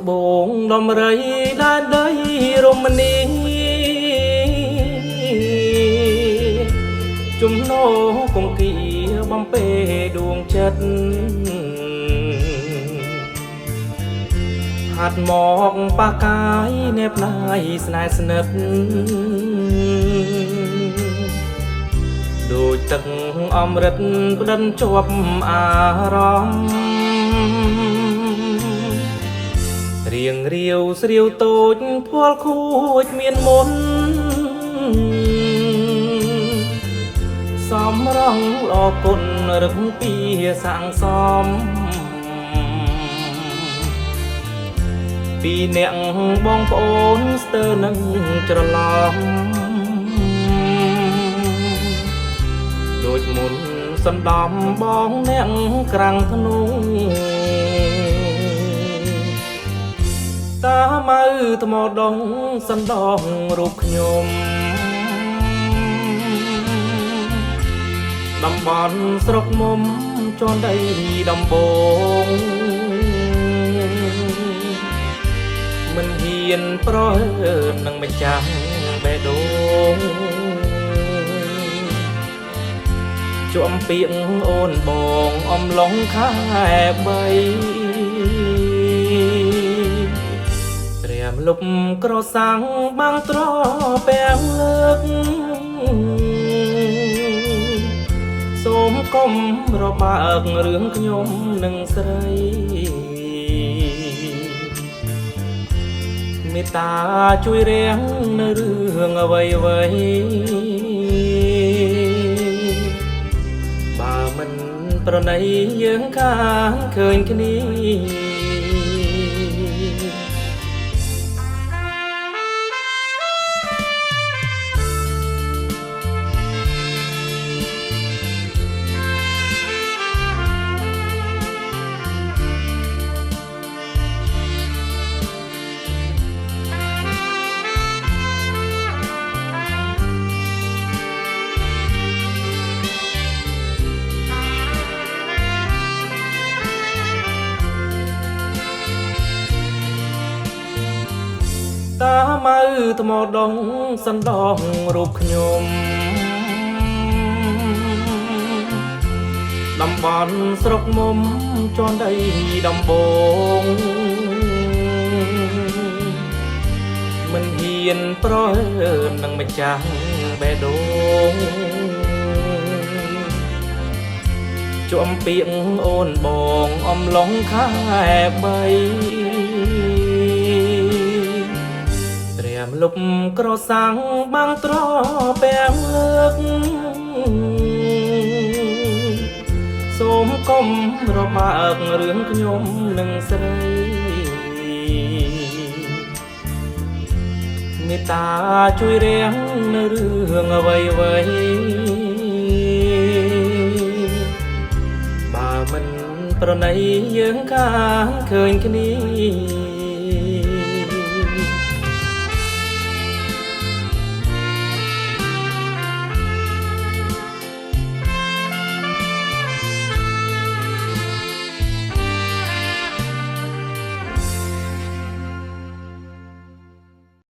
ត្បូងដំរីដែលដីរមនីជំនោគង្គាបំពេដួងចិត្តហាត់មកប៉ះកាយអ្នកផ្លាយស្នេហ៍ស្និទ្ធដូចទឹកអមរិតផ្ដិនជាប់អារម្មណ៍រៀងរាវស្រាវតូចភ័លខួចមានមុនសំរងអគុណរឹងពីសាំងសំពីអ្នកបងប្អូនស្ទើរនឹងច្រឡំដូចមុនសណ្ដំបងអ្នកក្រាំងធ្នូតាម៉ៅថ្មដងសណ្ដងរូបខ្ញុំតំបន់ស្រុកមុំជន់ដីដំបងមិនហ៊ានប្រហើននឹងម្ចាស់បេះដូងជួមពីងអូនបងអំឡុងខែ3ត្រៀមលុបក្រសាំងបាំងត្រពាំងលើកសូមកុំរបើករឿងខ្ញុំនឹងស្រីមេត្តាជួយរៀងនៅរឿងអ្វីបើមិនប្រណីយើងខាងឃើញគ្នាតាម៉ៅថ្មដងសណ្ដងរូបខ្ញុំតំបន់ស្រុកមុំជន់ដីដំបងមិនហ៊ានប្រហើននឹងម្ចាស់បេះដូងជួមពីងអូនបងអំឡុងខែ3លុបក្រសាំងបាំងត្រពាំងលើកសូមកុំរបើករឿងខ្ញុំនឹងស្រីមេត្តាជួយរៀងនៅរឿងអ្វីបើមិនប្រណីយើងខាងឃើញគ្នា